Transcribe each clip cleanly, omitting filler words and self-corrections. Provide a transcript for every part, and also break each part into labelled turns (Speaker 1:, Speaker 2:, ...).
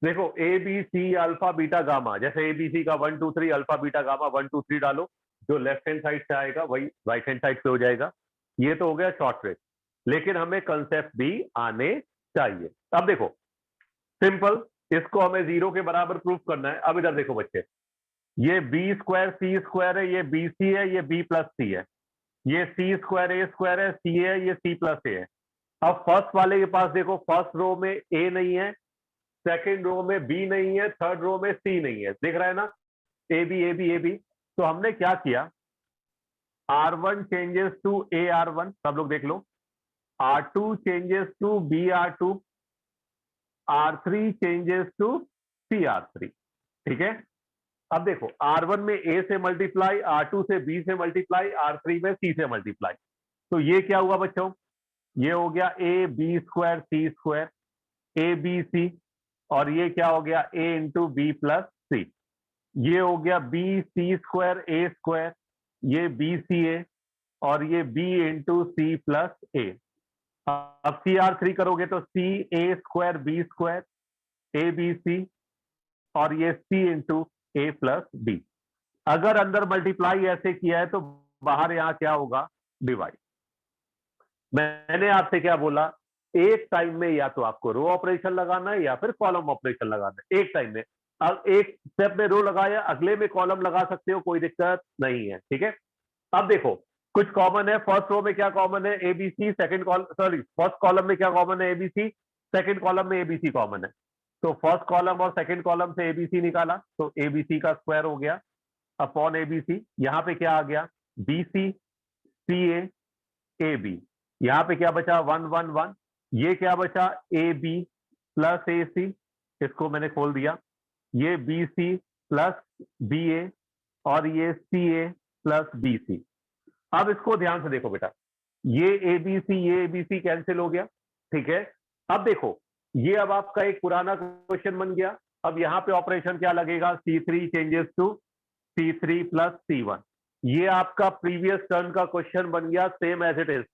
Speaker 1: देखो A B C alpha beta gamma, जैसे A B सी का 1 2 3 अल्फा बीटा गामा 1 2 3 डालो, जो लेफ्ट हैंड साइड से आएगा वही राइट हैंड साइड पे हो जाएगा। ये तो हो गया शॉर्ट ट्रिक, लेकिन हमें कंसेप्ट भी आने चाहिए। अब देखो सिंपल, इसको हमें जीरो के बराबर प्रूफ करना है। अब इधर देखो बच्चे, ये बी स्क्वायर सी स्क्वायर है, ये बी सी है, ये बी प्लस सी है, ये सी स्क्वायर ए स्क्वायर है, सी है, ये सी प्लस ए है। अब फर्स्ट वाले के पास देखो, फर्स्ट रो में ए नहीं है, सेकंड रो में बी नहीं है, थर्ड रो में सी नहीं है, दिख रहा है ना, A B A B A B. तो हमने क्या किया, R1 changes to A R1, सब लोग देख लो, R2 changes to B R2, R3 changes to C R3। ठीक है, अब देखो R1 में ए से मल्टीप्लाई, R2 से बी से मल्टीप्लाई, R3 में सी से मल्टीप्लाई। तो ये क्या हुआ बच्चों, ये हो गया A B square C square A B C, और ये क्या हो गया A into B plus C. ये हो गया B C square A square, ये बी सी ए, और ये B into C plus A. अब सी R3 करोगे तो C A square B square A B C, और ये C into A plus B. अगर अंदर मल्टीप्लाई ऐसे किया है तो बाहर यहां क्या होगा, डिवाइड। मैंने आपसे क्या बोला, एक टाइम में या तो आपको रो ऑपरेशन लगाना है या फिर कॉलम ऑपरेशन लगाना है, एक टाइम में। अब एक स्टेप में रो लगाया, अगले में कॉलम लगा सकते हो, कोई दिक्कत नहीं है। ठीक है, अब देखो कुछ कॉमन है, फर्स्ट रो में क्या कॉमन है, ABC, second column, sorry first column में क्या कॉमन है, एबीसी, सेकंड कॉलम में एबीसी कॉमन है। तो फर्स्ट कॉलम और सेकंड कॉलम से एबीसी निकाला, तो एबीसी का स्क्वायर हो गया अपॉन एबीसी। यहां पे क्या आ गया, बीसी सी ए बी, यहां पे क्या बचा 1 1 1, ये क्या बचा ए बी प्लस ए सी, इसको मैंने खोल दिया, ये बी सी प्लस बी ए, और ये सी ए प्लस बी सी। अब इसको ध्यान से देखो बेटा, ये ए बी सी, ये ए बी सी कैंसिल हो गया। ठीक है, अब देखो ये अब आपका एक पुराना क्वेश्चन बन गया। अब यहां पे ऑपरेशन क्या लगेगा, C3 changes to C3 plus C1। ये आपका प्रीवियस टर्न का क्वेश्चन बन गया, same as it is.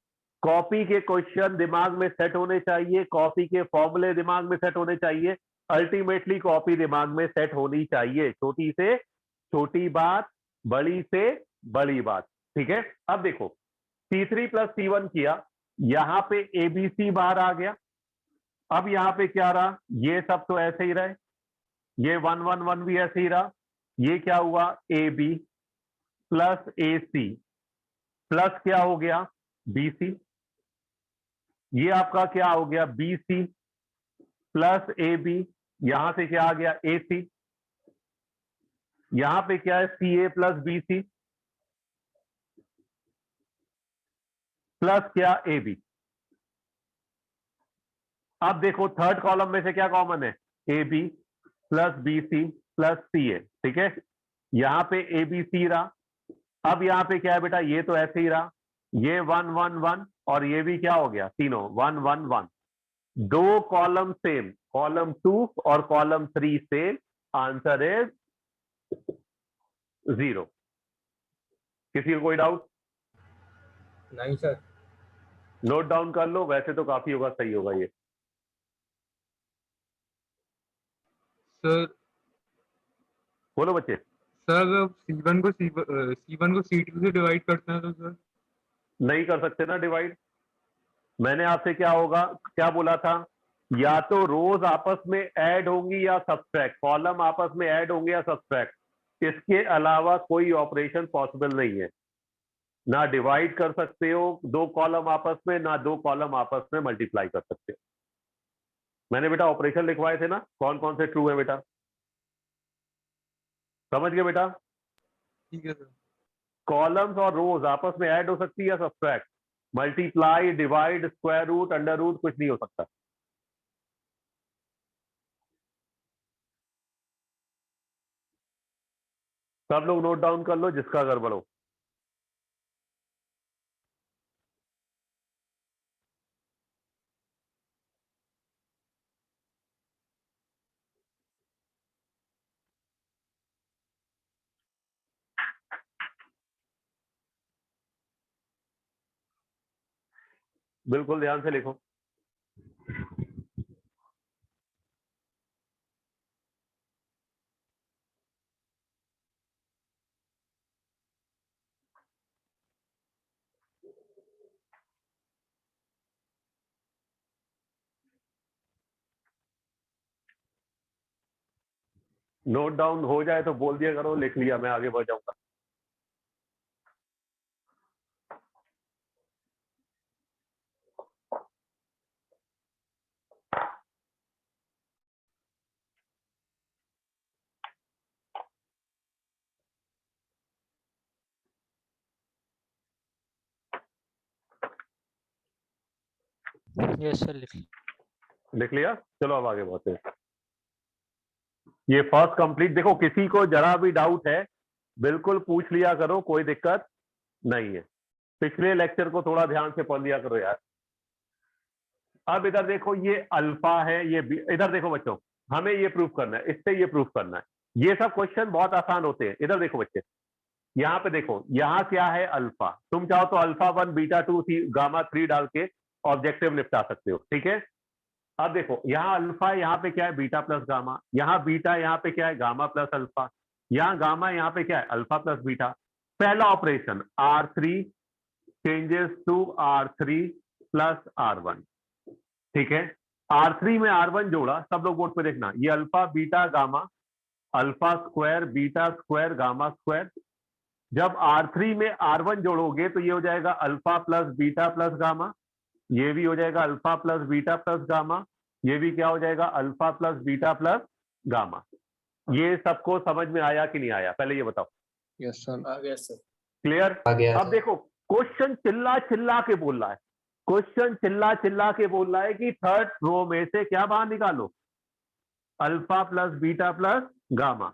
Speaker 1: Copy के क्वेश्चन दिमाग में सेट होने चाहिए, कॉपी के फॉर्मूले दिमाग में सेट होने चाहिए, अल्टीमेटली कॉपी दिमाग में सेट होनी चाहिए। छोटी से छोटी बात, बड़ी से बड़ी बात। ठीक है, अब देखो C3 प्लस C1 किया, यहां पे एबीसी बाहर आ गया। अब यहां पे क्या रहा, ये सब तो ऐसे ही रहे, ये 1 1 1 भी ऐसे ही रहा। ये क्या हुआ, A B plus A C plus क्या हो गया, बी सी। ये आपका क्या हो गया, B C plus A B, यहां से क्या आ गया, ए सी। यहां पे क्या है, सी ए प्लस बी सी प्लस क्या, ए बी। अब देखो थर्ड कॉलम में से क्या कॉमन है, A B plus B C plus C A. ठीक है, यहां पे ए बी सी रहा। अब यहां पे क्या है बेटा, ये तो ऐसे ही रहा, ये 1 1 1, और ये भी क्या हो गया, तीनों 1 1 1। दो कॉलम सेम, कॉलम 2 और कॉलम 3 सेम, आंसर इज 0। किसी को कोई डाउट?
Speaker 2: नहीं सर।
Speaker 1: नोट डाउन कर लो, वैसे तो काफी होगा, सही होगा ये।
Speaker 2: सर
Speaker 1: बोलो बच्चे।
Speaker 2: सर अगर C1 को C2 से डिवाइड करते हैं तो सर?
Speaker 1: नहीं कर सकते ना डिवाइड। मैंने आपसे क्या होगा, क्या बोला था, या तो रोज आपस में ऐड होंगी या सब्सट्रैक्ट, कॉलम आपस में ऐड होंगे या सब्सट्रैक्ट, इसके अलावा कोई ऑपरेशन पॉसिबल नहीं है। ना डिवाइड कर सकते हो दो कॉलम आपस में, ना दो कॉलम आपस में मल्टीप्लाई कर सकते हो। मैंने बेटा ऑपरेशन लिखवाए थे ना, कौन कौन से ट्रू है बेटा, समझ गए बेटा।
Speaker 2: ठीक है सर।
Speaker 1: कॉलम्स और रोज आपस में ऐड हो सकती है या subtract, multiply divide square root under root कुछ नहीं हो सकता। सब लोग नोट डाउन कर लो जिसका गड़बड़ हो। बिल्कुल ध्यान से लिखो। नोट डाउन हो जाए तो बोल दिया करो, लिख लिया, मैं आगे बढ़ जाऊंगा।
Speaker 3: यस सर,
Speaker 1: लिख लिया, चलो अब आगे बढ़ते हैं। ये फर्स्ट कंप्लीट। देखो किसी को जरा भी डाउट है बिल्कुल पूछ लिया करो, कोई दिक्कत नहीं है। पिछले लेक्चर को थोड़ा ध्यान से पढ़ लिया करो यार। अब इधर देखो, ये अल्फा है, ये इधर देखो बच्चों, हमें ये प्रूफ करना है, इससे ये प्रूफ करना है। ये सब क्वेश्चन बहुत आसान होते हैं। इधर देखो बच्चे, यहाँ पे देखो, यहाँ क्या है अल्फा। तुम चाहो तो अल्फा 1 बीटा 2 गामा 3 डाल के ऑब्जेक्टिव निपटा सकते हो, ठीक है। अब देखो यहाँ अल्फा, यहाँ पे क्या है बीटा प्लस गामा, यहाँ बीटा, यहाँ पे क्या है गामा प्लस अल्फा, यहाँ गामा, यहाँ पे क्या है अल्फा प्लस बीटा। पहला operation R3 changes to R3 plus R1, ठीक है। R3 में R1 जोड़ा, सब लोग बोर्ड पे देखना, ये alpha beta gamma, alpha square beta square gamma square. जब R3 में R1 जोड़ोगे तो ये हो जाएगा alpha plus beta plus gamma, ये भी हो जाएगा alpha plus beta plus gamma, ये भी क्या हो जाएगा alpha plus beta plus gamma. ये सबको समझ में आया कि नहीं आया, पहले ये बताओ।
Speaker 4: यस सर, आ गया सर।
Speaker 1: क्लियर?
Speaker 4: आ गया
Speaker 1: अब
Speaker 4: सर।
Speaker 1: देखो क्वेश्चन चिल्ला चिल्ला के बोल रहा है, क्वेश्चन चिल्ला चिल्ला के बोल रहा है कि थर्ड रो में से क्या बाहर निकालो, alpha plus beta plus gamma.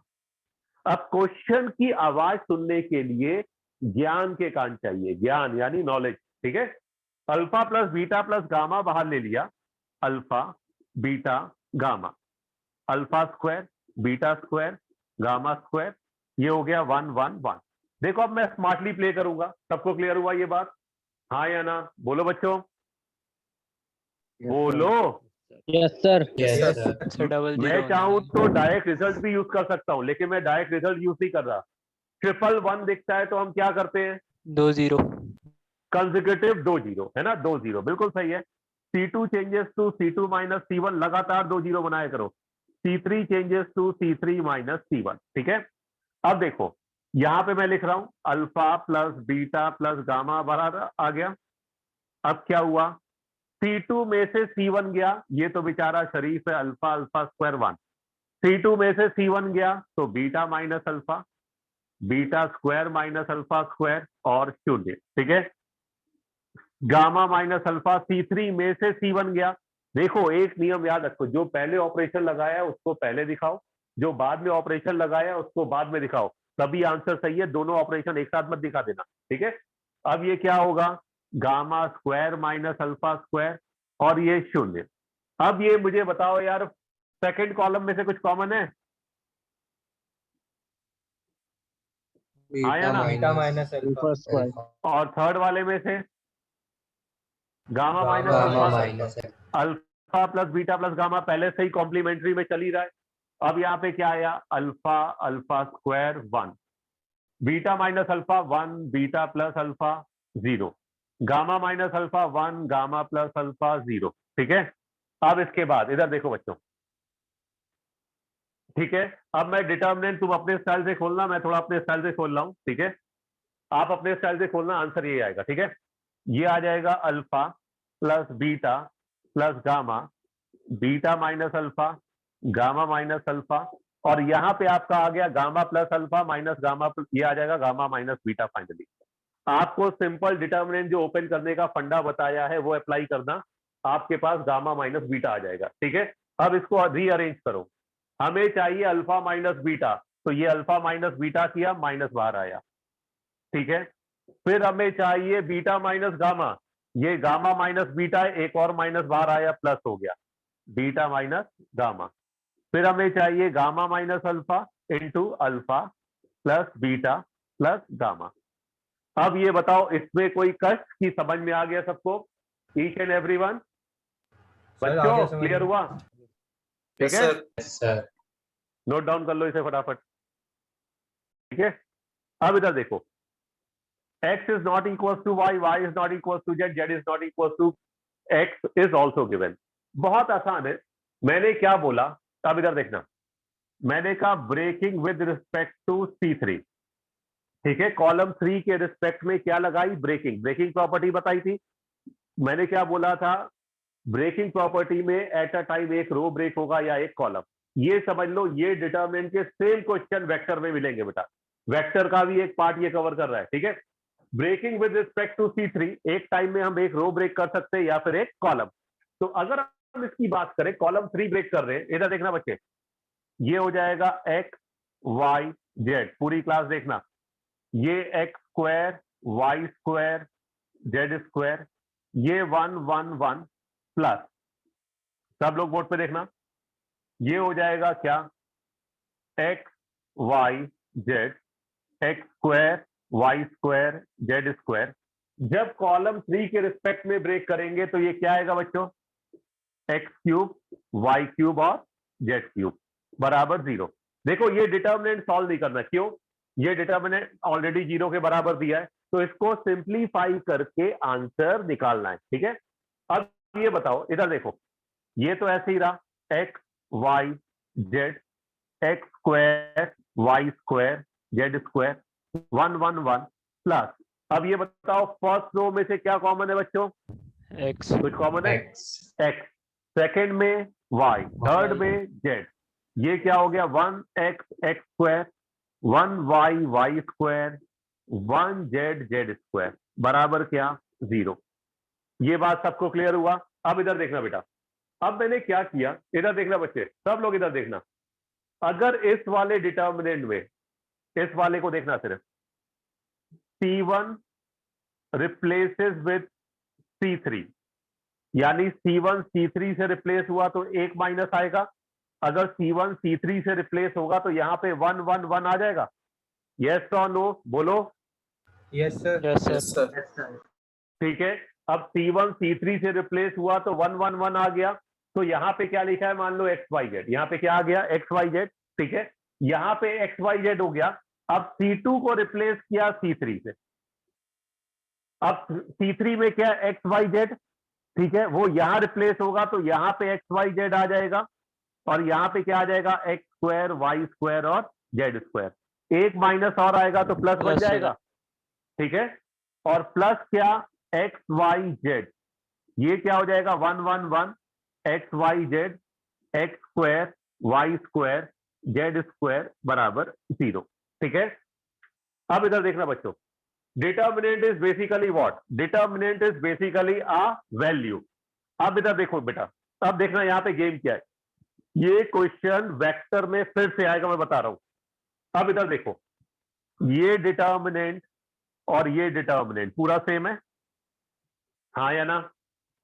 Speaker 1: अब क्वेश्चन की आवाज सुनने के लिए ज्ञान के कान चाहिए, ज्ञान यानी नॉलेज, ठीक है। Alpha plus beta plus gamma बाहर ले लिया, alpha beta gamma, alpha square beta square gamma square, ये हो गया 1 1 1। देखो अब मैं स्मार्टली प्ले करूंगा, सबको क्लियर हुआ ये बात? हाँ या ना, बोलो बच्चों, बोलो।
Speaker 3: Yes sir,
Speaker 4: yes sir.
Speaker 3: Double
Speaker 1: मैं चाहूं तो डायरेक्ट रिजल्ट भी यूज कर सकता हूं, लेकिन मैं डायरेक्ट रिजल्ट यूज नहीं कर रहा। 111 दिखता है तो हम क्या करते हैं,
Speaker 3: 2 0।
Speaker 1: कंसेक्यूटिव 2 0, है ना, 2 0 बिल्कुल सही है। C2 changes to C2 minus C1, लगातार 2 0 बनाया करो। C3 changes to C3 minus C1, ठीक है। अब देखो यहां पे मैं लिख रहा हूं alpha plus beta plus gamma बराबर आ गया। अब क्या हुआ, C2 में से C1 गया, ये तो बेचारा शरीफ है, अल्फा अल्फा स्क्वायर 1। C2 में से C1 गया तो beta minus alpha, beta square minus alpha square और 0, ठीक है। गामा माइनस अल्फा, C3 में से C1 गया। देखो एक नियम याद रखो, जो पहले ऑपरेशन लगाया उसको पहले दिखाओ, जो बाद में ऑपरेशन लगाया उसको बाद में दिखाओ, तभी आंसर सही है। दोनों ऑपरेशन एक साथ मत दिखा देना, ठीक है। अब ये क्या होगा, gamma square minus alpha square और ये 0। अब ये मुझे बताओ यार, सेकंड कॉलम में से कुछ कॉमन है? आया ना?
Speaker 4: बीटा माइनस अल्फा स्क्वायर
Speaker 1: और थर्ड वाले में से gamma minus
Speaker 4: gamma
Speaker 1: alpha,
Speaker 4: minus
Speaker 1: alpha plus beta plus gamma पहले से ही कॉम्प्लीमेंट्री में चल ही रहा है। अब यहाँ पे क्या आया, alpha alpha square 1, beta minus alpha 1, beta plus alpha 0, gamma minus alpha 1, gamma plus alpha 0, ठीक है। अब इसके बाद इधर देखो बच्चों, ठीक है। अब मैं डिटर्मिनेंट, तुम अपने स्टाइल से खोलना, मैं थोड़ा अपने स्टाइल से खोल रहा हूं, ठीक है। आप अपने स्टाइल से खोलना, आंसर ये आएगा, ठीक है। ये आ जाएगा alpha plus beta plus gamma, beta minus alpha, gamma minus alpha, और यहां पे आपका आ गया gamma plus alpha minus gamma, ये आ जाएगा गामा माइनस बीटा। फाइनली आपको सिंपल डिटर्मिनेंट जो ओपन करने का फंडा बताया है वो अप्लाई करना, आपके पास गामा माइनस बीटा आ जाएगा, ठीक है। अब इसको रीअरेंज करो, हमें चाहिए अल्फा माइनस बीटा, तो ये अल्फा माइनस बीटा किया, माइनस बाहर आया, ठीक है। फिर हमें चाहिए बीटा माइनस गामा, ये गामा माइनस बीटा, एक और माइनस बाहर आया, प्लस हो गया बीटा माइनस गामा। फिर हमें चाहिए gamma minus alpha into alpha plus beta plus gamma. अब ये बताओ इसमें कोई कष्ट की समझ में आ गया सबको, ईच एंड एवरीवन? बच्चों क्लियर हुआ? ठीक है,
Speaker 4: सर।
Speaker 1: नोट डाउन कर लो इसे फटाफट, ठीक है। अब इधर देखो, x is not equals to y, y is not equals to z, z is not equals to x is also given। बहुत आसान है, मैंने क्या बोला, अब इधर देखना, मैंने कहा breaking with respect to C3, ठीक है, कॉलम 3 के रिस्पेक्ट में क्या लगाई, ब्रेकिंग, ब्रेकिंग प्रॉपर्टी बताई थी। मैंने क्या बोला था, ब्रेकिंग प्रॉपर्टी में एट अ टाइम एक रो ब्रेक होगा या एक कॉलम। ये समझ लो, ये डिटरमिनेंट के सेम क्वेश्चन वेक्टर में मिलेंगे बेटा, वेक्टर का भी एक पार्ट ये कवर कर रहा है, ठीक है। Breaking with respect to C3, एक टाइम में हम एक रो ब्रेक कर सकते हैं या फिर एक कॉलम। तो अगर हम इसकी बात करें, कॉलम 3 ब्रेक कर रहे हैं, इधर देखना बच्चे, ये हो जाएगा X Y Z, पूरी क्लास देखना, ये X square Y square Z square, ये 1 1 1 प्लस, सब लोग बोर्ड पे देखना, ये हो जाएगा क्या, X Y Z, X square Y square Z square. जब कॉलम 3 के रिस्पेक्ट में ब्रेक करेंगे तो ये क्या आएगा बच्चों, X क्यूब Y क्यूब और Z क्यूब बराबर 0। देखो ये डिटर्मिनेंट सॉल्व नहीं करना, क्यों, ये डिटर्मिनेंट ऑलरेडी 0 के बराबर दिया है, तो इसको सिंप्लीफाई करके आंसर निकालना है, ठीक है। अब ये बताओ, इधर देखो, ये तो ऐसे ही रहा, X Y Z, X square Y square Z square 1 1 1 plus. अब ये बताओ फर्स्ट रो में से क्या कॉमन है बच्चों,
Speaker 3: X,
Speaker 1: कुछ कॉमन है, X, सेकेंड में Y, थर्ड में Z, ये क्या हो गया, 1x x square 1y y square 1z z square बराबर क्या, 0। ये बात सबको क्लियर हुआ। अब इधर देखना बेटा, अब मैंने क्या किया, इधर देखना बच्चे, सब लोग इधर देखना, अगर इस वाले डिटर्मिनेंट में, इस वाले को देखना सिर्फ, C1 रिप्लेसेस विद C3, यानी C1 C3 से रिप्लेस हुआ तो 1 माइनस आएगा, अगर C1 C3 से रिप्लेस होगा तो यहां पे 1 1 1 आ जाएगा, यस और नो बोलो,
Speaker 4: Yes, sir.
Speaker 3: yes sir,
Speaker 4: Yes, sir.
Speaker 1: ठीक है। अब C1 C3 से रिप्लेस हुआ तो 1 1 1 आ गया, तो यहां पे क्या लिखा है, मान लो XYZ, यहां पे क्या आ गया, XYZ, ठीक है, यहां पे XYZ हो गया। अब C2 को रिप्लेस किया C3 से, अब C3 में क्या XYZ, ठीक है, वो यहां रिप्लेस होगा तो यहां पे XYZ आ जाएगा, और यहां पे क्या आ जाएगा, X स्क्वायर Y स्क्वायर और Z स्क्वायर, एक माइनस और आएगा तो प्लस बन जाएगा, ठीक है, और प्लस क्या, XYZ, ये क्या हो जाएगा, 1 1 1 XYZ X square Y square Z square बराबर 0, ठीक है। अब इधर देखना बच्चों, determinant is basically what, determinant is basically a value. अब इधर देखो बेटा, अब देखना यहां पे गेम क्या है, ये क्वेश्चन वेक्टर में फिर से आएगा, मैं बता रहा हूं। अब इधर देखो, ये डिटर्मिनेंट और ये डिटर्मिनेंट पूरा सेम है, हाँ या ना,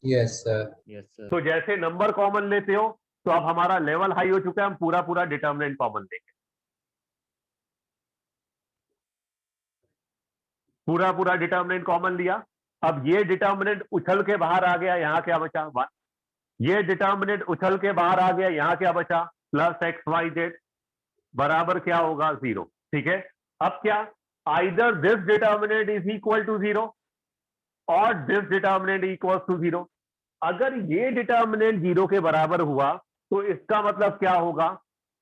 Speaker 4: Yes, sir. Yes, sir.
Speaker 1: तो जैसे नंबर कॉमन लेते हो तो अब हमारा लेवल हाई हो चुका है, हम पूरा पूरा डिटर्मिनेंट कॉमन लेंगे, पूरा पूरा डिटर्मिनेंट कॉमन लिया। अब ये डिटर्मिनेंट उछल के बाहर आ गया, यहां क्या बचा 1, ये डिटर्मिनेंट उछल के बाहर आ गया, यहां क्या बचा, प्लस XYZ बराबर क्या होगा, 0, ठीक है। अब क्या, either this determinant is equal to 0 और दिस डिटर्मिनेंट इक्वल टू 0। अगर ये डिटर्मिनेंट 0 के बराबर हुआ तो इसका मतलब क्या होगा,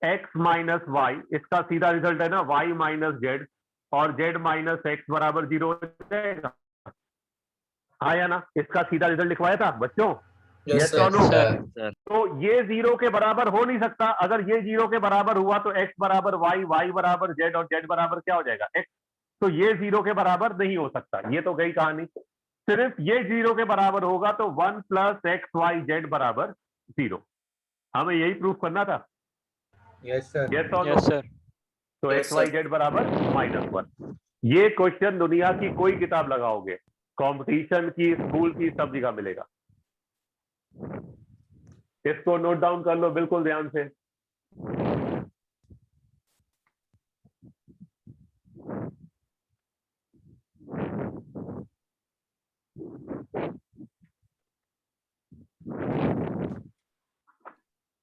Speaker 1: x माइनस वाई, इसका सीधा रिजल्ट है ना, y माइनस जेड और z माइनस एक्स बराबर 0 हो जाएगा, हाँ या ना, इसका सीधा रिजल्ट लिखवाया था बच्चों,
Speaker 4: Yes,
Speaker 1: Yes
Speaker 4: sir.
Speaker 1: or no?
Speaker 4: Sir.
Speaker 1: तो ये 0 के बराबर हो नहीं सकता, अगर ये 0 के बराबर हुआ तो x बराबर y बराबर z और z बराबर क्या हो जाएगा, x, तो ये 0 के बराबर नहीं हो सकता, ये तो गई कहानी। सिर्फ ये 0 के बराबर होगा तो 1 प्लस XYZ बराबर 0, हमें यही प्रूफ करना था,
Speaker 4: Yes, sir.
Speaker 1: yes or no?
Speaker 3: yes sir,
Speaker 1: तो
Speaker 4: Yes, sir.
Speaker 1: XYZ बराबर -1। ये क्वेश्चन दुनिया की कोई किताब लगाओगे, कंपटीशन की, स्कूल की, सब जगह मिलेगा, इसको नोट डाउन कर लो बिल्कुल ध्यान से।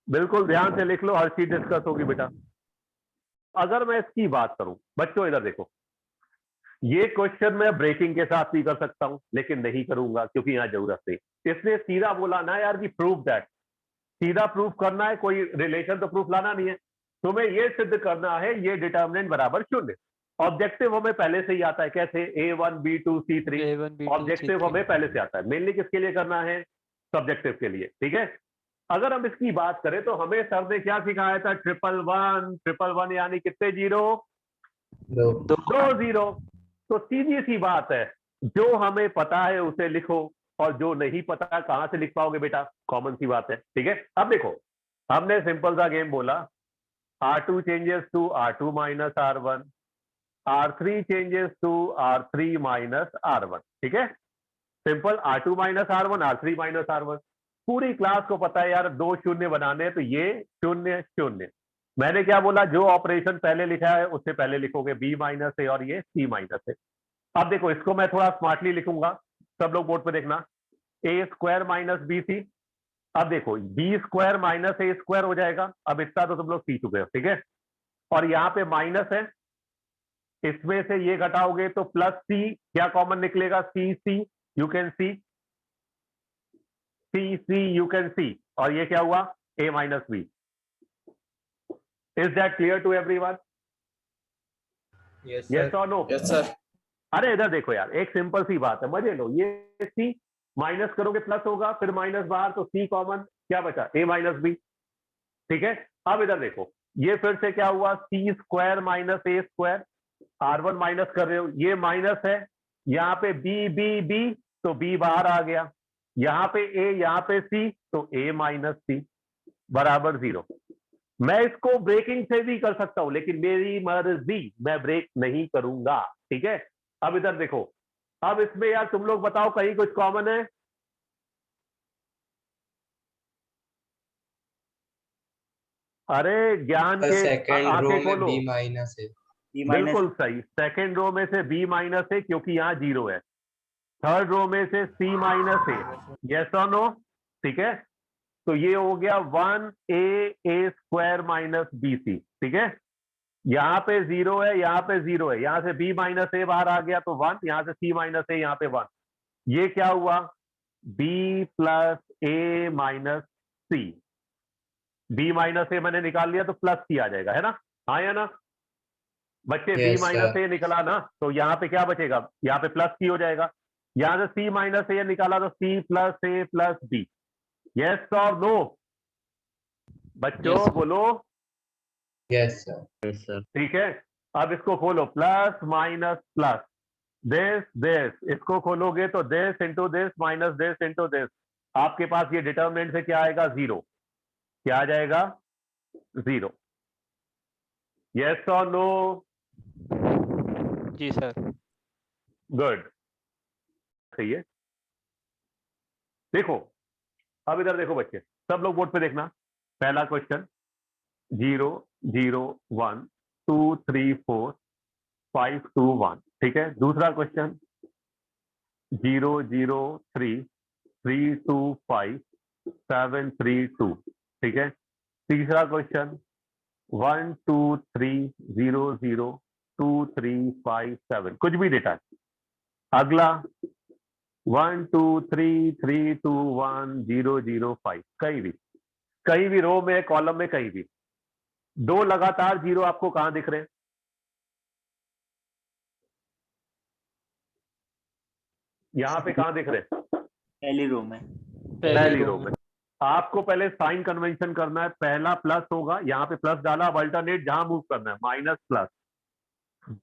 Speaker 1: बिल्कुल ध्यान से लिख लो, हर चीज डिस्कस होगी बेटा। अगर मैं इसकी बात करूं बच्चों, इधर देखो, ये क्वेश्चन मैं ब्रेकिंग के साथ भी कर सकता हूं लेकिन नहीं करूंगा क्योंकि यहां जरूरत नहीं। इसने सीधा बोला ना यार कि प्रूव दैट, सीधा प्रूफ करना है, कोई रिलेशन तो प्रूफ लाना नहीं है, तुम्हें ये सिद्ध करना है ये डिटर्मिनेंट बराबर शून्य। ऑब्जेक्टिव हमें पहले से ही आता है, कैसे A1 B2 C3
Speaker 3: A1 B2
Speaker 1: objective
Speaker 3: C3
Speaker 1: हमें पहले से आता है, मेनली किसके लिए करना है, सब्जेक्टिव के लिए, ठीक है। अगर हम इसकी बात करें तो हमें सर ने क्या सिखाया था, 111 यानी कितने जीरो, 2 जीरो। तो सीधी सी बात है, जो हमें पता है उसे लिखो और जो नहीं पता कहां से लिख पाओगे बेटा, कॉमन सी बात है, ठीक है। अब देखो हमने सिंपल सा गेम बोला, R2 changes to R2 minus R1, R3 changes to R3 minus R1, ठीक है। Simple R2 minus R1, R3 minus R1। पूरी क्लास को पता है यार 2 शून्य बनाने हैं, तो ये शून्य शून्य। मैंने क्या बोला, जो ऑपरेशन पहले लिखा है उससे पहले लिखोगे B माइनस है और ये C माइनस है। अब देखो इसको मैं थोड़ा स्मार्टली लिखूंगा, सब लोग बोर्ड पे देखना, A स्क्वायर माइनस BC। अब देखो B square minus A square हो जाएगा, अब इतना तो तुम लोग सीख चुके हो, ठीक है। और यहाँ पे माइनस है, इसमें से ये घटाओगे तो प्लस C, क्या कॉमन निकलेगा, C you can see, C you can see, और ये क्या हुआ, A minus B। Is that clear to everyone?
Speaker 4: Yes,
Speaker 1: yes
Speaker 4: sir.
Speaker 1: और नो?
Speaker 5: Yes sir.
Speaker 1: अरे इधर देखो यार, एक सिंपल सी बात है, मजे लो। ये C माइनस करोगे प्लस होगा, फिर माइनस बाहर, तो C कॉमन, क्या बचा, A माइनस B, ठीक है। अब इधर देखो, ये फिर से क्या हुआ, C square minus A square, R1 minus कर रहे हो, ये माइनस है, यहाँ पे B, तो B बाहर आ गया, यहाँ पे A, यहाँ पे C, तो A माइनस C बराबर 0। मैं इसको ब्रेकिंग से भी कर सकता हूं, लेकिन मेरी मर्जी, मैं ब्रेक नहीं करूंगा, ठीक है। अब इधर देखो, अब इसमें यार तुम लोग बताओ कहीं कुछ कॉमन है, अरे ज्ञान के
Speaker 4: सेकेंड रो
Speaker 1: आंखें
Speaker 4: में
Speaker 1: खोलो।
Speaker 4: B माइनस है।
Speaker 1: बिल्कुल सही, सेकेंड रो में से B माइनस है क्योंकि यहाँ 0 है, थर्ड रो में से C माइनस है, यस और नो, ठीक है। तो ये हो गया 1A स्क्वायर माइनस BC, ठीक है। यहाँ पे 0 है, यहाँ पे 0 है, यहाँ से B माइनस A बाहर आ गया तो 1, यहाँ से C माइनस A, यहाँ पे 1, ये क्या हुआ, B plus A minus C। B minus A मैंने निकाल लिया तो प्लस C आ जाएगा, है ना, हाँ या ना बच्चे, B
Speaker 4: Yes,
Speaker 1: minus
Speaker 4: sir.
Speaker 1: A निकला ना, तो यहाँ पे क्या बचेगा, यहाँ पे प्लस C हो जाएगा। यहाँ से C माइनस A निकाला तो C plus A plus B, yes और नो बच्चों,
Speaker 3: Yes.
Speaker 1: बोलो।
Speaker 4: Yes, sir.
Speaker 1: ठीक है, अब इसको खोलो, प्लस माइनस प्लस, दिस, इसको खोलोगे तो this into this minus this into this, आपके पास ये डिटर्मिनेंट से क्या आएगा, 0, क्या आ जाएगा, 0, यस और नो,
Speaker 3: जी सर।
Speaker 1: गुड, सही है। देखो अब इधर देखो बच्चे, सब लोग बोर्ड पे देखना, पहला क्वेश्चन 0 0 1 2 3 4 5 2 1, ठीक है। दूसरा क्वेश्चन 0 0 3 3 2 5 7 3 2, ठीक है। तीसरा क्वेश्चन 1 2 3 0 0 2 3 5 7, कुछ भी डेटा है। अगला 1 2 3 3 2 1 0 0 5, कहीं भी रो में, कॉलम में, कहीं भी। 2 लगातार 0 आपको कहां दिख रहे हैं, यहां पे कहां दिख रहे हैं,
Speaker 5: पहली रो में।
Speaker 1: पहली रो में। आपको पहले साइन कन्वेंशन करना है, पहला प्लस होगा, यहाँ पे प्लस डाला, अब अल्टरनेट जहां मूव करना है, माइनस प्लस।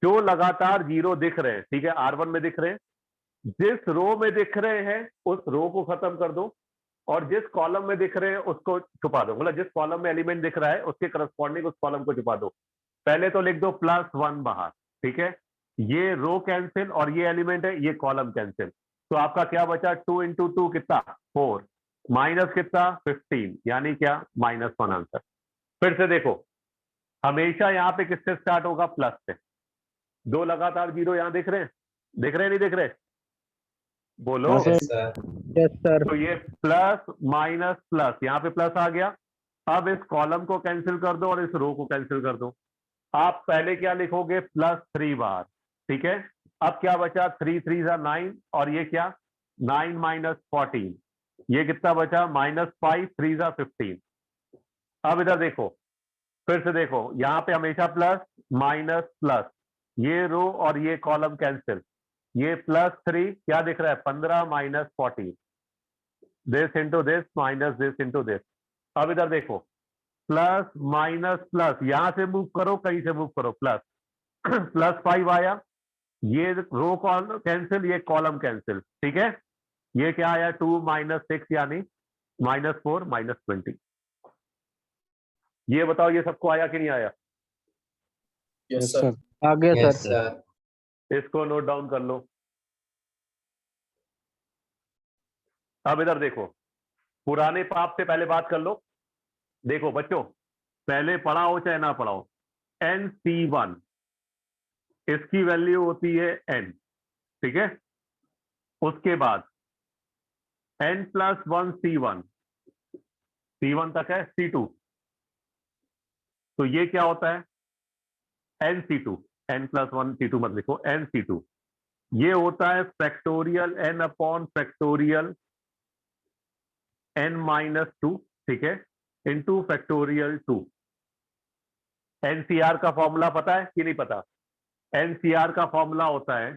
Speaker 1: जो लगातार 0 दिख रहे हैं, ठीक है, R1 में दिख रहे हैं, जिस रो में दिख रहे हैं उस रो को खत्म कर दो, और जिस कॉलम में दिख रहे हैं उसको छुपा दो, मतलब जिस कॉलम में एलिमेंट दिख रहा है उसके करस्पॉन्डिंग उस कॉलम को छुपा दो। पहले तो लिख दो +1 बाहर, ठीक है, ये रो कैंसिल और ये एलिमेंट है, ये कॉलम कैंसिल, तो आपका क्या बचा, 2 इंटू 2 कितना, 4, माइनस कितना, 15, यानी क्या, -1 आंसर। फिर से देखो, हमेशा यहाँ पे किससे स्टार्ट होगा, प्लस से। 2 लगातार 0 यहाँ दिख रहे हैं, दिख रहे हैं, नहीं दिख रहे, बोलो।
Speaker 4: Yes, sir.
Speaker 3: Yes sir.
Speaker 1: तो ये प्लस माइनस प्लस, यहाँ पे प्लस आ गया, अब इस कॉलम को कैंसिल कर दो और इस रो को कैंसिल कर दो। आप पहले क्या लिखोगे, +3 बार, ठीक है। अब क्या बचा, 3 3 9, और ये क्या, 9 माइनस 14, ये कितना बचा, -5 3 15। अब इधर देखो, फिर से देखो यहाँ पे हमेशा प्लस माइनस प्लस, ये रो और ये कॉलम कैंसिल, ये +3 क्या दिख रहा है 15 minus 14, this into this minus this into this. अब इधर देखो प्लस माइनस प्लस, यहां से मूव करो कहीं से मूव करो, प्लस +5 आया, ये रो कॉलम कैंसिल, ये कॉलम कैंसिल, ठीक है। ये क्या आया 2 माइनस 6 यानी -4 -20। ये बताओ ये सबको आया कि नहीं आया?
Speaker 4: Yes, sir.
Speaker 3: आ गया
Speaker 4: Yes,
Speaker 3: सर।
Speaker 4: sir.
Speaker 1: इसको नोट डाउन कर लो। अब इधर देखो, पुराने पाप से पहले बात कर लो। देखो बच्चों, पहले पढ़ाओ चाहे ना पढ़ाओ, NC1 इसकी वैल्यू होती है n, ठीक है। उसके बाद n+1 C1, C1 तक है C2, तो ये क्या होता है NC2, n+1 C2 मत लिखो, NC2 ये होता है factorial n upon factorial n-2, ठीक है, इंटू फैक्टोरियल 2। NCR का फॉर्मूला पता है कि नहीं पता? NCR का फॉर्मूला होता है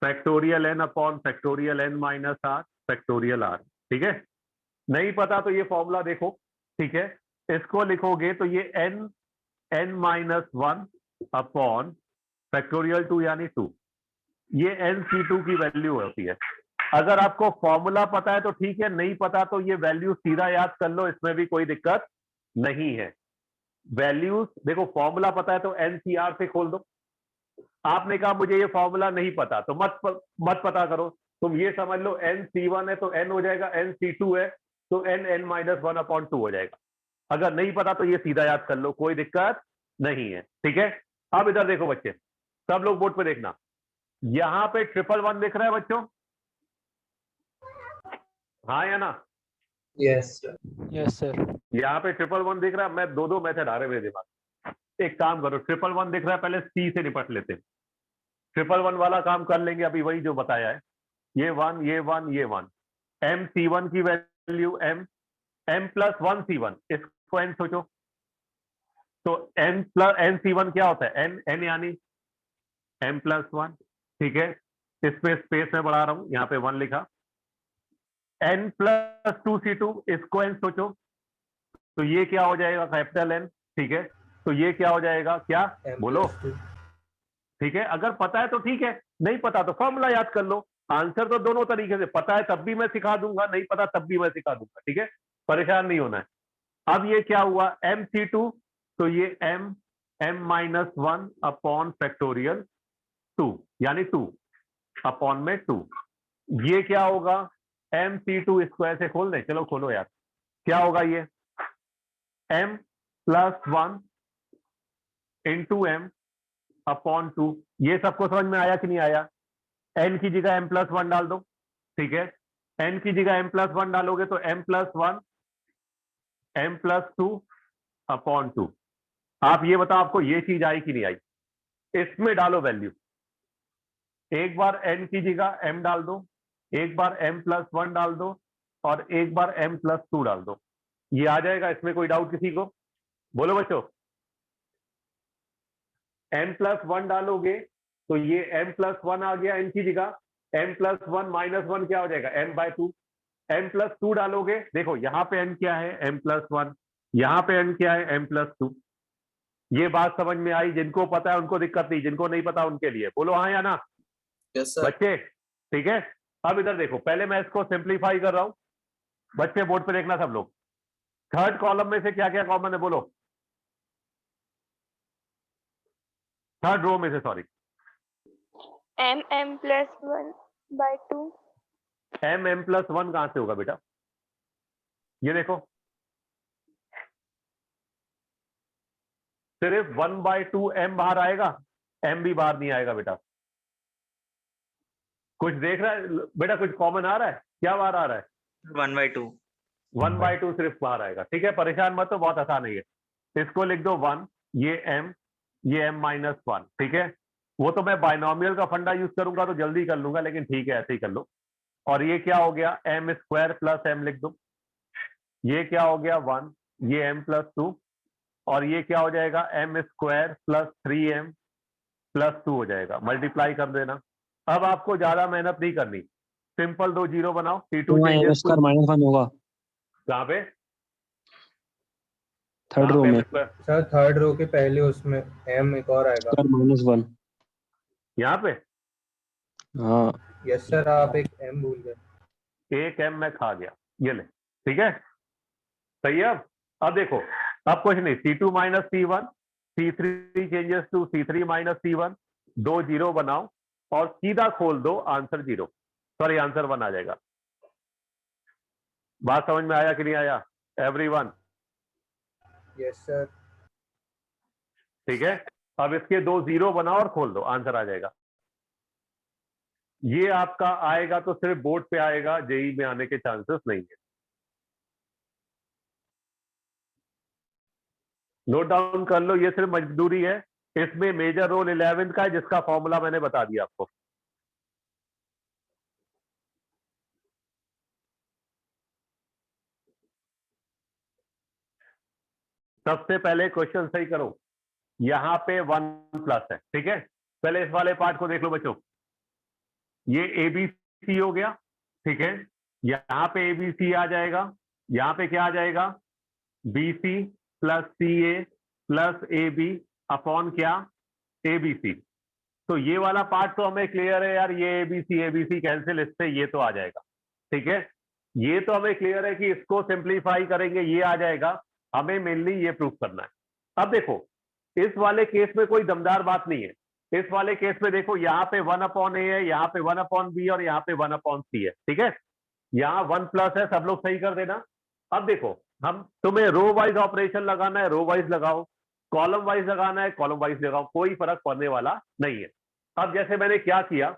Speaker 1: factorial n upon factorial n-r factorial r, ठीक है। नहीं पता तो ये फॉर्मूला देखो, ठीक है। इसको लिखोगे तो ये n-1 अपॉन फैक्टोरियल 2 यानी 2, ये NC2 की वैल्यू होती है। अगर आपको फॉर्मूला पता है तो ठीक है, नहीं पता तो ये वैल्यू सीधा याद कर लो, इसमें भी कोई दिक्कत नहीं है। वैल्यूज देखो, फॉर्मूला पता है तो NCR से खोल दो। आपने कहा मुझे ये फॉर्मूला नहीं पता तो मत पता करो, तुम ये समझ लो NC1 है तो n हो जाएगा, NC2 है तो n-1 अपॉन 2 हो जाएगा। अगर नहीं पता तो ये सीधा याद कर लो, कोई दिक्कत नहीं है, ठीक है। अब इधर देखो बच्चे, सब लोग बोर्ड पे देखना, यहां पे 111 दिख रहा है बच्चों, हाँ या ना?
Speaker 4: Yes, sir.
Speaker 3: Yes sir.
Speaker 1: यहाँ पे 111 दिख रहा है। मैं दो मेथड आ रहे मेरे दिमाग, एक काम करो, 111 दिख रहा है, पहले C से निपट लेते हैं। 111 वाला काम कर लेंगे अभी, वही जो बताया है, ये 1 ये 1 ये 1, MC1 की वैल्यू m+1 C1, इसको n सोचो तो NC1 क्या होता है n यानी m+1, ठीक है। इसमें स्पेस में बढ़ा रहा हूं, यहाँ पे 1 लिखा, n+2 C2, इसको n सोचो तो ये क्या हो जाएगा कैपिटल N, ठीक है। तो ये क्या हो जाएगा, क्या बोलो,
Speaker 4: M+2.
Speaker 1: ठीक है। अगर पता है तो ठीक है, नहीं पता तो फॉर्मूला याद कर लो। आंसर तो दोनों तरीके से, पता है तब भी मैं सिखा दूंगा, नहीं पता तब भी मैं सिखा दूंगा, ठीक है, परेशान नहीं होना है। अब ये क्या हुआ MC2, तो ये m-1 अपॉन फैक्टोरियल 2 यानी 2 अपॉन में 2, ये क्या होगा MC2, इसको ऐसे खोल दें, चलो खोलो यार, क्या होगा ये m+1 इंटू m अपॉन 2। ये सबको समझ में आया कि नहीं आया? n की जगह m+1 डाल दो, ठीक है। n की जगह m+1 डालोगे तो m+1 m+2 अपॉन 2। आप ये बताओ आपको ये चीज आई कि नहीं आई? इसमें डालो वैल्यू, एक बार n की जगह m डाल दो, एक बार m+1 डाल दो और एक बार m+2 डाल दो, ये आ जाएगा। इसमें कोई डाउट किसी को? बोलो बच्चों, m+1 डालोगे तो ये m+1 आ गया n की जगह, m+1 -1 क्या हो जाएगा m/2। m+2 डालोगे, देखो यहाँ पे n क्या है m+1, यहाँ पे n क्या है m+2। ये बात समझ में आई? जिनको पता है उनको दिक्कत नहीं, जिनको नहीं पता उनके लिए बोलो हाँ या ना?
Speaker 4: Yes, sir.
Speaker 1: बच्चे ठीक है। अब इधर देखो, पहले मैं इसको सिंप्लीफाई कर रहा हूं, बच्चे बोर्ड पे देखना सब लोग। थर्ड कॉलम में से क्या क्या कॉमन है बोलो, थर्ड रो में से, सॉरी,
Speaker 5: m+1/2।
Speaker 1: m+1 कहां से होगा बेटा? ये देखो, सिर्फ 1/2 m बाहर आएगा, m भी बाहर नहीं आएगा बेटा। कुछ देख रहा है बेटा, कुछ कॉमन आ रहा है? क्या बाहर आ रहा है?
Speaker 3: 1/2।
Speaker 1: 1/2 सिर्फ बाहर आएगा, ठीक है, परेशान मत हो, बहुत आसान है ये। इसको लिख दो 1, ये m, ये m-1, ठीक है। वो तो मैं बाइनोमियल का फंडा यूज करूंगा तो जल्दी कर लूंगा, लेकिन ठीक है ऐसे ही कर लो। और ये क्या हो गया m² + m लिख दो, ये क्या हो गया 1, ये m+2, और ये क्या हो जाएगा, m square plus 3m plus 2 हो जाएगा, मल्टीप्लाई कर देना। अब आपको ज्यादा मेहनत नहीं करनी, सिंपल 2 जीरो बनाओ, C2 चेंजेस टू
Speaker 3: -1 होगा
Speaker 1: कहाँ पे,
Speaker 3: थर्ड रो
Speaker 1: m
Speaker 3: में
Speaker 1: स्क्वायर,
Speaker 4: सर थर्ड रो के पहले उसमें m एक और आएगा।
Speaker 3: -1।
Speaker 1: यहाँ पे
Speaker 3: हाँ
Speaker 4: यस सर, आप एक m भूल गए।
Speaker 1: एक m मैं खा गया, ये ले, ठीक है, सही है। अब देखो, अब कुछ नहीं, C2 minus C1, C3 changes to C3 minus C1, 2 zero बनाओ और सीधा खोल दो, आंसर 0, सॉरी आंसर 1 आ जाएगा। बात समझ में आया कि नहीं आया एवरीवन?
Speaker 4: Yes sir.
Speaker 1: ठीक है, अब इसके 2 जीरो बनाओ और खोल दो, आंसर आ जाएगा। ये आपका आएगा तो सिर्फ बोर्ड पे आएगा, जेई में आने के चांसेस नहीं है। नोट डाउन कर लो, ये सिर्फ मजदूरी है, इसमें मेजर रोल 11 का है, जिसका फॉर्मूला मैंने बता दिया आपको। सबसे पहले क्वेश्चन सही करो, यहां पे 1 प्लस है, ठीक है, पहले इस वाले पार्ट को देख लो बच्चों, ये ABC हो गया, ठीक है, यहां पे ABC आ जाएगा, यहां पे क्या आ जाएगा, BC plus CA plus AB upon क्या, ABC। तो ये वाला पार्ट तो हमें क्लियर है यार, ये ABC कैंसिल, इससे ये तो आ जाएगा, ठीक है, ये तो हमें क्लियर है कि इसको सिंप्लीफाई करेंगे ये आ जाएगा, हमें मेनली ये प्रूफ करना है। अब देखो, इस वाले केस में कोई दमदार बात नहीं है, इस वाले केस में देखो, यहाँ पे 1/a है, यहाँ पे 1/b और यहाँ पे 1/c है, ठीक है, यहाँ 1 प्लस है, सब लोग सही कर देना। अब देखो, हम तुम्हें रो वाइज ऑपरेशन लगाना है, रो वाइज लगाओ, कॉलम वाइज लगाना है, कॉलम वाइज लगाओ, कोई फर्क पड़ने वाला नहीं है। अब जैसे मैंने क्या किया,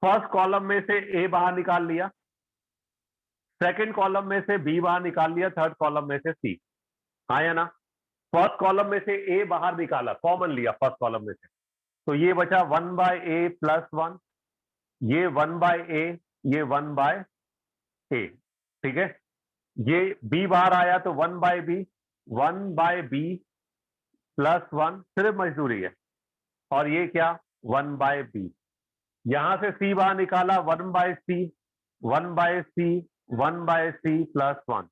Speaker 1: फर्स्ट कॉलम में से ए बाहर निकाल लिया, सेकंड कॉलम में से बी बाहर निकाल लिया, थर्ड कॉलम में से सी, हाँ या ना, फर्स्ट कॉलम में से ए बाहर निकाला, कॉमन लिया फर्स्ट कॉलम में से, तो ये बचा 1/a प्लस 1, ये 1/a, ये 1/a, ठीक है, ये b बाहर आया तो 1/b, 1/b प्लस 1, सिर्फ मजदूरी है, और ये क्या 1/b, यहां से c बाहर निकाला 1/c, 1/c, 1/c प्लस 1।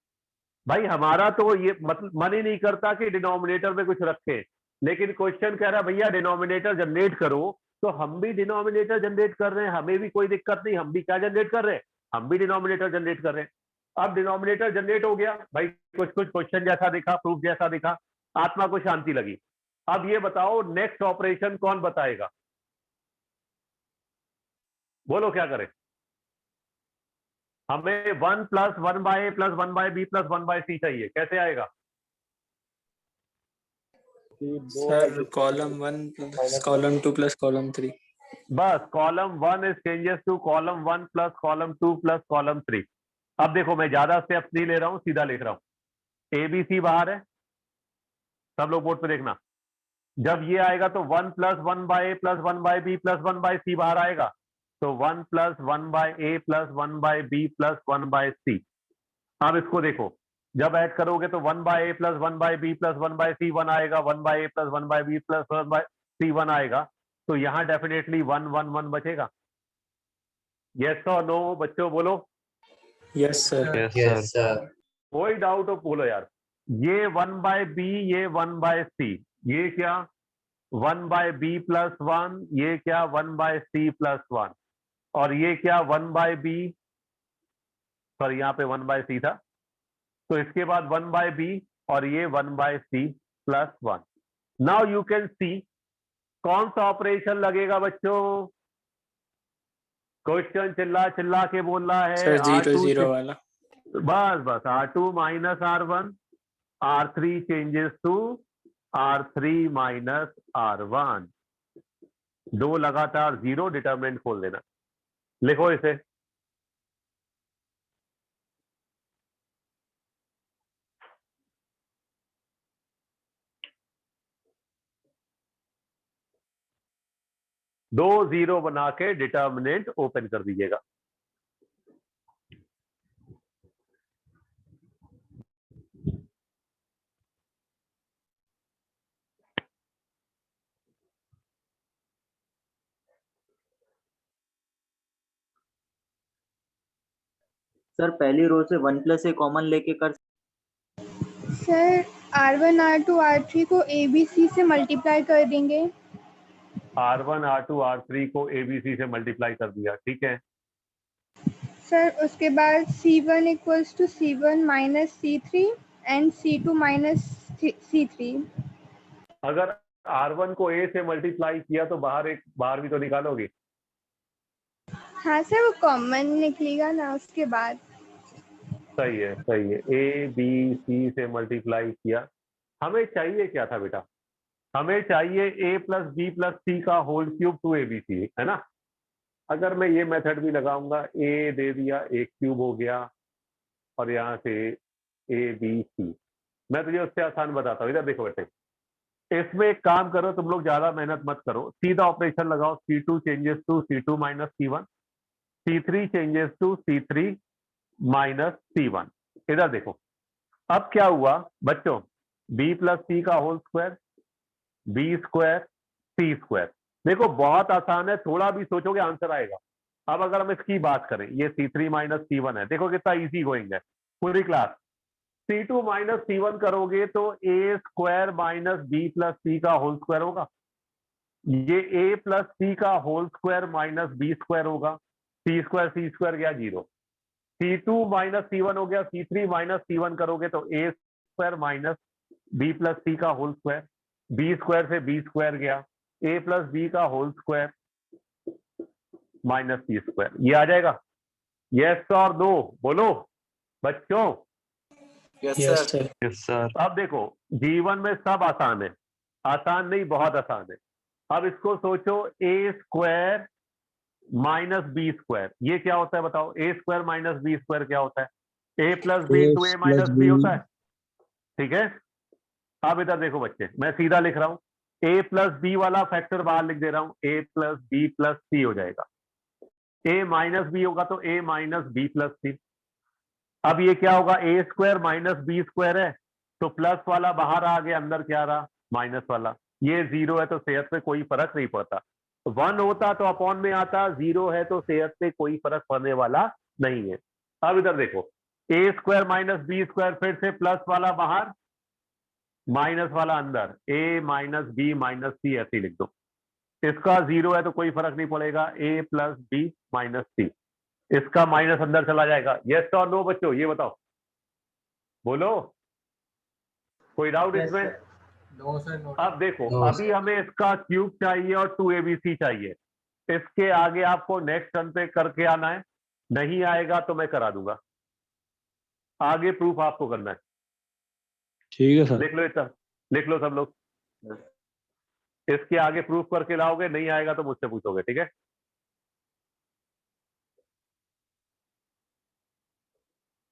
Speaker 1: भाई हमारा तो ये मतलब मन ही नहीं करता कि डिनोमिनेटर में कुछ रखे, लेकिन क्वेश्चन कह रहा है भैया डिनोमिनेटर जनरेट करो, तो हम भी डिनोमिनेटर जनरेट कर रहे हैं, हमें भी कोई दिक्कत नहीं, हम भी क्या जनरेट कर रहे हैं, हम भी डिनोमिनेटर जनरेट कर रहे हैं। अब डिनोमिनेटर जनरेट हो गया भाई, कुछ कुछ क्वेश्चन जैसा दिखा, प्रूफ जैसा दिखा, आत्मा को शांति लगी। अब ये बताओ नेक्स्ट ऑपरेशन कौन बताएगा, बोलो क्या करें? हमें 1 plus 1/a plus 1/b plus 1/c चाहिए, कैसे आएगा?
Speaker 6: Sir column 1 plus column 2 plus column 3।
Speaker 1: बस column 1 is changes to column 1 plus column 2 plus column 3। अब देखो मैं ज्यादा स्टेप्स नहीं ले रहा हूं, सीधा लिख रहा हूं, ABC बाहर है, सब लोग बोर्ड पे देखना, जब ये आएगा तो 1 plus 1/a plus 1/b plus 1/c बाहर आएगा, तो 1 plus 1/a plus 1/b plus 1/c। अब इसको देखो, जब ऐड करोगे तो 1/a plus 1/b plus 1/c 1 आएगा, 1/a plus 1/b plus 1/c 1 आएगा, तो यहां डेफिनेटली 1 1 1 बचेगा। यस और नो बच्चों बोलो,
Speaker 6: यस सर।
Speaker 4: Yes sir.
Speaker 1: कोई डाउट हो बोलो यार। ये 1/b, ये 1/c, ये क्या 1/b प्लस 1, ये क्या 1/c प्लस 1, और ये क्या 1/b, सॉरी यहाँ पे 1/c था, तो इसके बाद 1/b और ये 1/c plus 1। Now you can सी कौन सा ऑपरेशन लगेगा बच्चों, क्वेश्चन चिल्ला चिल्ला के बोल रहा है
Speaker 6: सर 0
Speaker 1: R2
Speaker 6: 0 वाला।
Speaker 1: बस R2 minus R1, R3 changes to R3 minus R1, 2 लगातार 0, डिटरमिनेंट खोल देना, लिखो इसे। दो 0 बना के डिटरमिनेंट ओपन कर दीजिएगा।
Speaker 7: सर पहली रो से 1 + a कॉमन लेके कर।
Speaker 5: सर R1 R2 R3 को ABC से मल्टीप्लाई कर देंगे।
Speaker 1: R1 R2 R3 को ABC से मल्टीप्लाई कर दिया, ठीक है।
Speaker 5: सर उसके बाद C1 equals to C1 minus C3 and C2 minus C3।
Speaker 1: अगर R1 को A से मल्टीप्लाई किया तो बाहर भी तो निकालोगे।
Speaker 5: हाँ सर, वो कॉमन निकलेगा ना उसके बाद।
Speaker 1: सही है, सही है। A B C से मल्टीप्लाई किया। हमें चाहिए क्या था बेटा? हमें चाहिए A + B + C का होल क्यूब 2ABC, है ना। अगर मैं ये मेथड भी लगाऊंगा, A दे दिया, A क्यूब हो गया, और यहाँ से ABC। मैं तुझे उससे आसान बताता हूँ, इधर देखो बेटे। इसमें एक काम करो, तुम लोग ज्यादा मेहनत मत करो, सीधा ऑपरेशन लगाओ। C2 changes to C2 minus C1, C3 changes to C3 minus C1। इधर देखो, अब क्या हुआ बच्चों? B + C का होल स्क्वायर, B² C²। देखो बहुत आसान है, थोड़ा भी सोचोगे आंसर आएगा। अब अगर हम इसकी बात करें, ये C3 माइनस C1 है, देखो कितना इजी गोइंग है पूरी क्लास। C2 माइनस C1 करोगे तो A² माइनस B + C का होल स्क्वायर होगा। ये A + C का होल स्क्वायर माइनस B² होगा। C² गया 0। C2 माइनस C1 हो गया, C3 माइनस C1 करोगे तो A² माइनस B + C का होल स्क्वायर, B² से B² गया, A + B का होल स्क्वायर माइनस C²। ये आ जाएगा। यस और नो बोलो बच्चों।
Speaker 6: Yes sir.
Speaker 3: Yes sir.
Speaker 1: अब देखो, जीवन में सब आसान है, आसान नहीं बहुत आसान है। अब इसको सोचो, A² माइनस B², ये क्या होता है बताओ? A² माइनस B² क्या होता है? A + B × A minus B होता है, ठीक है। अब इधर देखो बच्चे, मैं सीधा लिख रहा हूं, A + B वाला फैक्टर बाहर लिख दे रहा हूं, A + B + C हो जाएगा। A माइनस B होगा तो A माइनस B + C। अब ये क्या होगा? A² माइनस B² है, तो प्लस वाला बाहर आ गया, अंदर क्या रहा? माइनस वाला। ये 0 है तो सेहत पे कोई फर्क नहीं पड़ता। 1 होता तो अपॉन में आता, 0 है तो सेहत पे कोई फर्क पड़ने वाला नहीं है। अब इधर देखो, A² माइनस B², फिर से प्लस वाला बाहर, माइनस वाला अंदर, A minus B minus C ऐसे लिख दो। इसका 0 है तो कोई फर्क नहीं पड़ेगा, A + B माइनस C। इसका माइनस अंदर चला जाएगा। यस और नो बच्चों, ये बताओ, बोलो, कोई डाउट
Speaker 4: Yes,
Speaker 1: इसमें?
Speaker 4: sir. No, sir, no.
Speaker 1: अब देखो,
Speaker 6: No,
Speaker 1: अभी हमें इसका क्यूब चाहिए और 2ABC चाहिए। इसके आगे आपको नेक्स्ट टर्न पे करके आना है, नहीं आएगा तो मैं करा दूंगा। आगे प्रूफ आपको करना है।
Speaker 3: ठीक है सर।
Speaker 1: लिख लो इतना, लिख लो सब लोग। इसके आगे प्रूफ करके लाओगे, नहीं आएगा तो मुझसे पूछोगे, ठीक है।